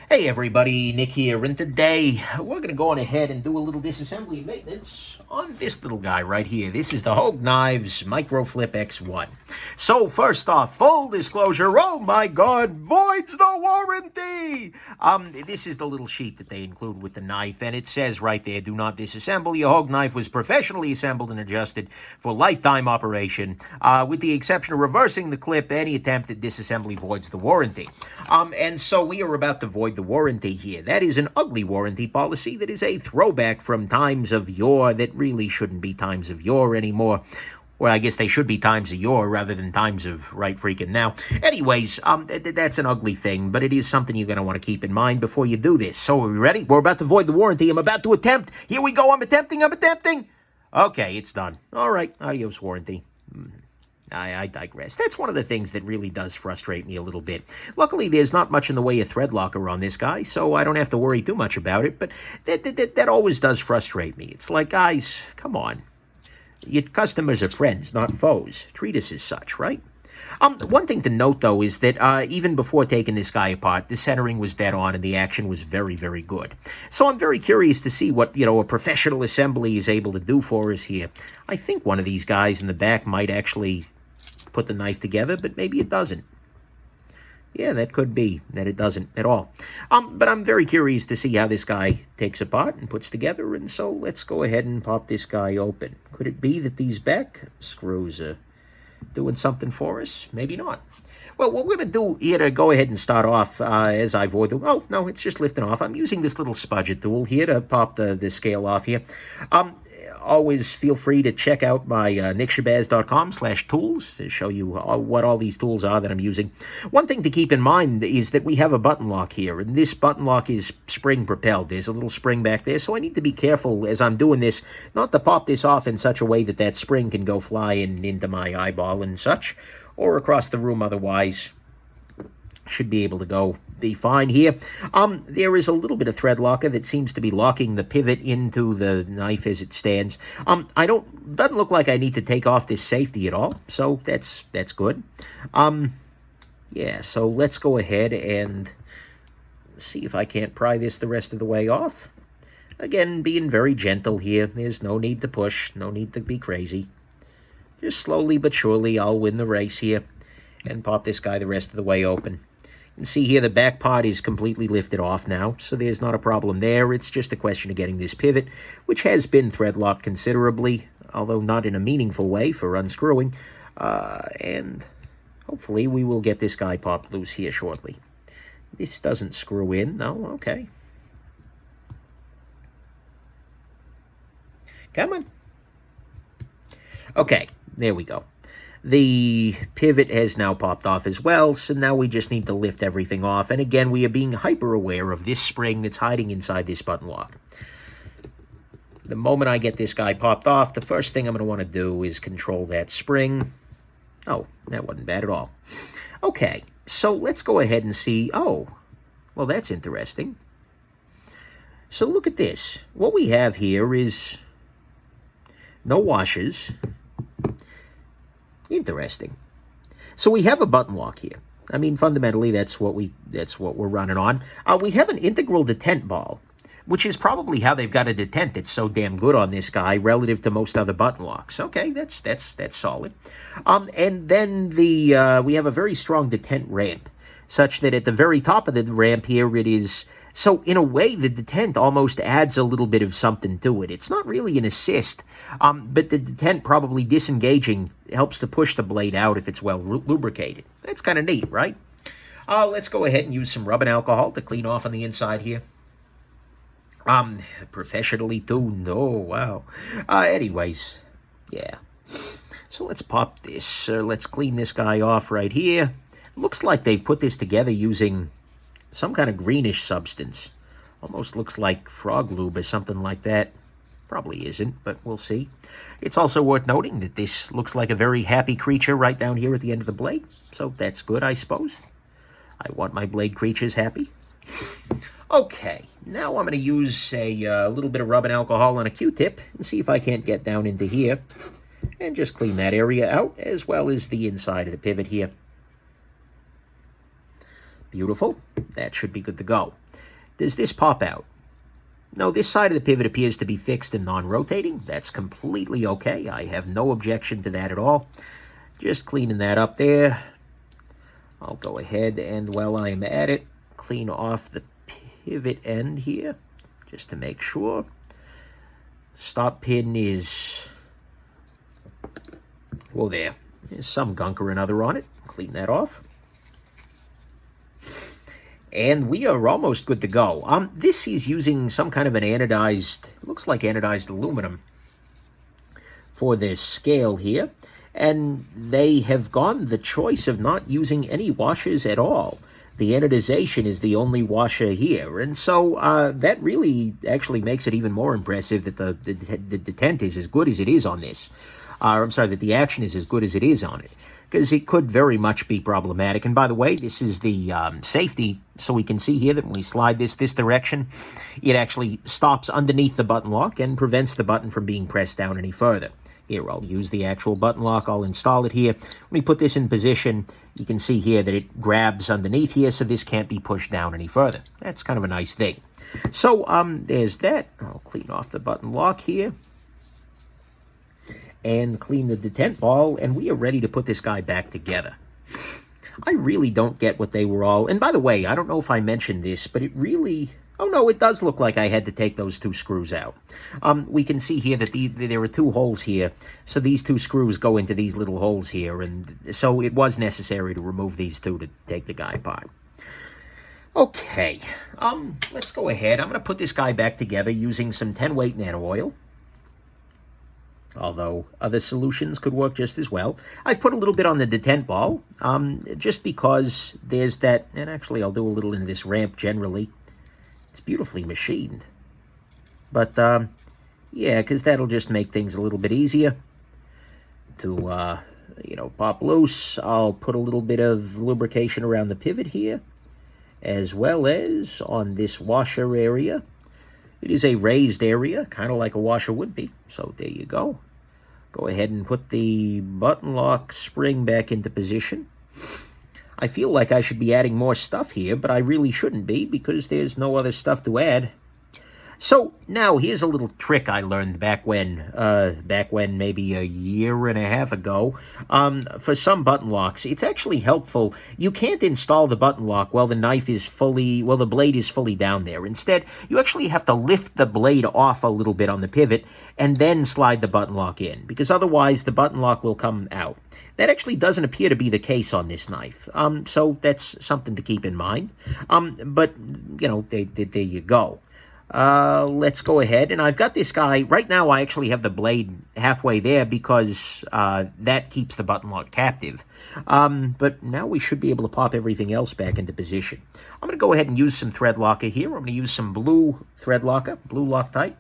Hey everybody, Nick here, and today we're going to go on ahead and do a little disassembly maintenance on this little guy right here. This is the Hogue Knives Microflip X1. So first off, full disclosure, oh my god, voids the warranty! This is the little sheet that they include with the knife, and it says right there, do not disassemble. Your Hogue knife was professionally assembled and adjusted for lifetime operation. With the exception of reversing the clip, any attempt at disassembly voids the warranty. And so we are about to void the warranty here. That is an ugly warranty policy that is a throwback from times of yore that really shouldn't be times of yore anymore. Well, I guess they should be times of yore rather than times of right freaking now. Anyways, that's an ugly thing, but it is something you're going to want to keep in mind before you do this. So are we ready? We're about to void the warranty. I'm about to attempt. Here we go. I'm attempting. Okay, it's done. All right. Adios, warranty. I digress. That's one of the things that really does frustrate me a little bit. Luckily, there's not much in the way of thread locker on this guy, so I don't have to worry too much about it, but that always does frustrate me. It's like, guys, come on. Your customers are friends, not foes. Treat us as such, right? One thing to note, though, is that even before taking this guy apart, the centering was dead on and the action was very, very good. So I'm very curious to see what, a professional assembly is able to do for us here. I think one of these guys in the back might actually put the knife together, but maybe it doesn't. Yeah, that could be that it doesn't at all. But I'm very curious to see how this guy takes apart and puts together, and so let's go ahead and pop this guy open. Could it be that these back screws are doing something for us? Maybe not. Well, what we're going to do here to go ahead and start off as I void the... Oh, no, it's just lifting off. I'm using this little spudger tool here to pop the scale off here. Always feel free to check out my nickshabazz.com/tools to show you what all these tools are that I'm using. One thing to keep in mind is that we have a button lock here, and this button lock is spring propelled. There's a little spring back there, so I need to be careful as I'm doing this, not to pop this off in such a way that that spring can go flying into my eyeball and such, or across the room otherwise. Should be able to be fine here. There is a little bit of thread locker that seems to be locking the pivot into the knife as it stands. Doesn't look like I need to take off this safety at all, so that's good. Yeah, so let's go ahead and see if I can't pry this the rest of the way off. Again, being very gentle here. There's no need to push, no need to be crazy. Just slowly but surely, I'll win the race here and pop this guy the rest of the way open. You can see here the back part is completely lifted off now, so there's not a problem there. It's just a question of getting this pivot, which has been thread locked considerably, although not in a meaningful way for unscrewing. And hopefully we will get this guy popped loose here shortly. This doesn't screw in. No, okay. Come on. Okay, there we go. The pivot has now popped off as well, so now we just need to lift everything off. And again, we are being hyper aware of this spring that's hiding inside this button lock. The moment I get this guy popped off, the first thing I'm going to want to do is control that spring. Oh, that wasn't bad at all. Okay, so let's go ahead and see. Oh, well, that's interesting. So look at this. What we have here is no washers. Interesting. So we have a button lock here. I mean, fundamentally, that's what we're running on. We have an integral detent ball, which is probably how they've got a detent that's so damn good on this guy relative to most other button locks. Okay, that's solid. And then we have a very strong detent ramp, such that at the very top of the ramp here, it is... So, in a way, the detent almost adds a little bit of something to it. It's not really an assist, but the detent probably disengaging helps to push the blade out if it's well lubricated. That's kind of neat, right? Let's go ahead and use some rubbing alcohol to clean off on the inside here. Professionally tuned. Oh, wow. Anyways, yeah. So let's pop this. Let's clean this guy off right here. Looks like they put this together using some kind of greenish substance. Almost looks like frog lube or something like that. Probably isn't, but we'll see. It's also worth noting that this looks like a very happy creature right down here at the end of the blade. So that's good, I suppose. I want my blade creatures happy. Okay, now I'm going to use a little bit of rubbing alcohol on a Q-tip and see if I can't get down into here and just clean that area out, as well as the inside of the pivot here. Beautiful. That should be good to go. does this pop out? No, this side of the pivot appears to be fixed and non-rotating. That's completely okay. I have no objection to that at all. Just cleaning that up there. I'll go ahead and, while I'm at it, clean off the pivot end here, just to make sure. Stop pin is, well, there's some gunk or another on it. Clean that off. And we are almost good to go. This is using some kind of an anodized, looks like anodized aluminum for this scale here. And they have gone the choice of not using any washers at all. The anodization is the only washer here. And so that really actually makes it even more impressive that the detent is as good as it is on this. I'm sorry, that the action is as good as it is on it, because it could very much be problematic. And by the way, this is the safety, so we can see here that when we slide this direction, it actually stops underneath the button lock and prevents the button from being pressed down any further. Here, I'll use the actual button lock. I'll install it here. When we put this in position, you can see here that it grabs underneath here, so this can't be pushed down any further. That's kind of a nice thing. So there's that. I'll clean off the button lock here and clean the detent ball, and we are ready to put this guy back together. I really don't get what they were all... And by the way, I don't know if I mentioned this, but it really... Oh, no, it does look like I had to take those two screws out. We can see here that there are two holes here, so these two screws go into these little holes here, and so it was necessary to remove these two to take the guy apart. Okay, let's go ahead. I'm going to put this guy back together using some 10-weight nano oil, although other solutions could work just as well. I put a little bit on the detent ball, just because there's that, and actually I'll do a little in this ramp generally. It's beautifully machined. But, yeah, because that'll just make things a little bit easier to, pop loose. I'll put a little bit of lubrication around the pivot here, as well as on this washer area. It is a raised area, kind of like a washer would be. So there you go. Go ahead and put the button lock spring back into position. I feel like I should be adding more stuff here, but I really shouldn't be, because there's no other stuff to add. So now here's a little trick I learned back when maybe a year and a half ago. For some button locks, it's actually helpful. You can't install the button lock while the the blade is fully down there. Instead, you actually have to lift the blade off a little bit on the pivot and then slide the button lock in, because otherwise the button lock will come out. That actually doesn't appear to be the case on this knife, so that's something to keep in mind. But, there you go. Let's go ahead, and I've got this guy, right now I actually have the blade halfway there because that keeps the button lock captive. But now we should be able to pop everything else back into position. I'm going to go ahead and use some thread locker here. I'm going to use some blue thread locker, blue Loctite.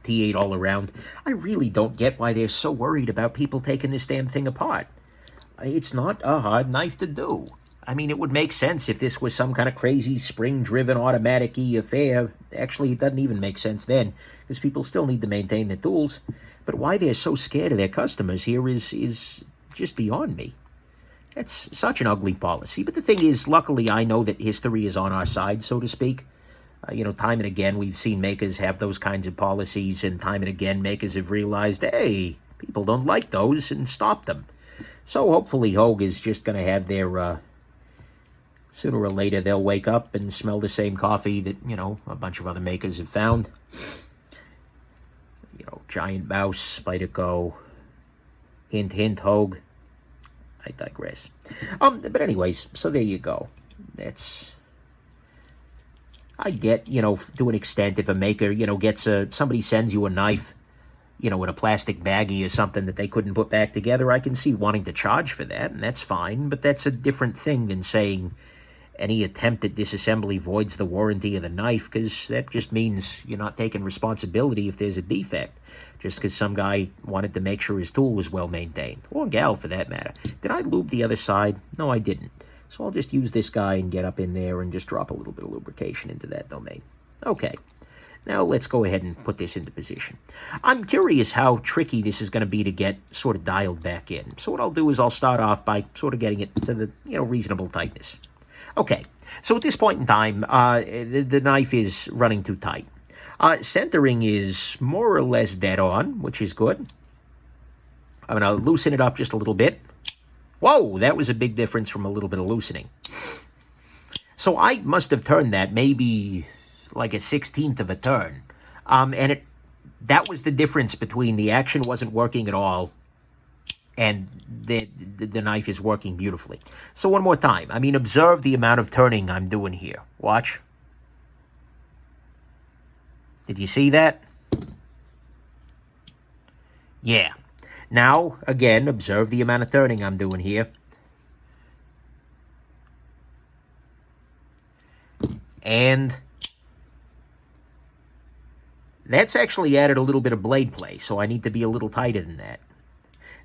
T8 all around. I really don't get why they're so worried about people taking this damn thing apart. It's not a hard knife to do. I mean, it would make sense if this was some kind of crazy spring-driven automatic-y affair. Actually, it doesn't even make sense then, because people still need to maintain the tools. But why they're so scared of their customers here is just beyond me. That's such an ugly policy. But the thing is, luckily, I know that history is on our side, so to speak. Time and again, we've seen makers have those kinds of policies, and time and again, makers have realized, hey, people don't like those, and stopped them. So hopefully Hogue is just going to have their, sooner or later, they'll wake up and smell the same coffee that, a bunch of other makers have found. Giant Mouse, Spyderco, hint, hint, Hogue. I digress. But anyways, so there you go. That's... I get, to an extent, if a maker, gets somebody sends you a knife, in a plastic baggie or something that they couldn't put back together, I can see wanting to charge for that, and that's fine, but that's a different thing than saying any attempt at disassembly voids the warranty of the knife, because that just means you're not taking responsibility if there's a defect, just because some guy wanted to make sure his tool was well maintained, or gal for that matter. Did I lube the other side? No, I didn't. So I'll just use this guy and get up in there and just drop a little bit of lubrication into that domain. Okay, now let's go ahead and put this into position. I'm curious how tricky this is going to be to get sort of dialed back in. So what I'll do is I'll start off by sort of getting it to the, reasonable tightness. Okay, so at this point in time, the knife is running too tight. Centering is more or less dead on, which is good. I'm going to loosen it up just a little bit. Whoa, that was a big difference from a little bit of loosening. So I must have turned that maybe like a 1/16 of a turn. And that was the difference between the action wasn't working at all and the knife is working beautifully. So one more time. I mean, observe the amount of turning I'm doing here. Watch. Did you see that? Yeah. Now, again, observe the amount of turning I'm doing here. And that's actually added a little bit of blade play, so I need to be a little tighter than that.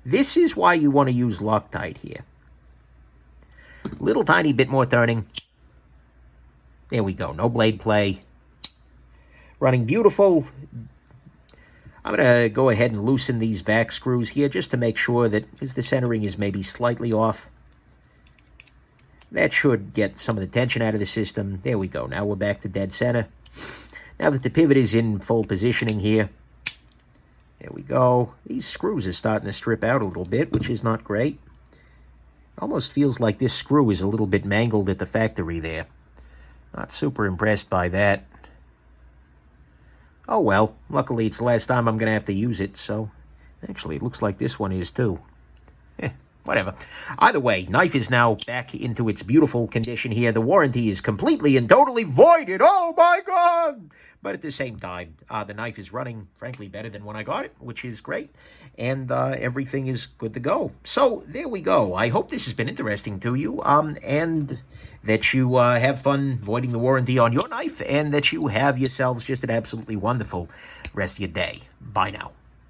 This is why you want to use Loctite here. Little tiny bit more turning. There we go, no blade play. Running beautiful. I'm going to go ahead and loosen these back screws here just to make sure that, because the centering is maybe slightly off, that should get some of the tension out of the system. There we go. Now we're back to dead center. Now that the pivot is in full positioning here, there we go. These screws are starting to strip out a little bit, which is not great. Almost feels like this screw is a little bit mangled at the factory there. Not super impressed by that. Oh well, luckily it's the last time I'm going to have to use it, so actually it looks like this one is too. Whatever. Either way, knife is now back into its beautiful condition here. The warranty is completely and totally voided. Oh my God! But at the same time, the knife is running, frankly, better than when I got it, which is great. And everything is good to go. So there we go. I hope this has been interesting to you. And that you have fun voiding the warranty on your knife. And that you have yourselves just an absolutely wonderful rest of your day. Bye now.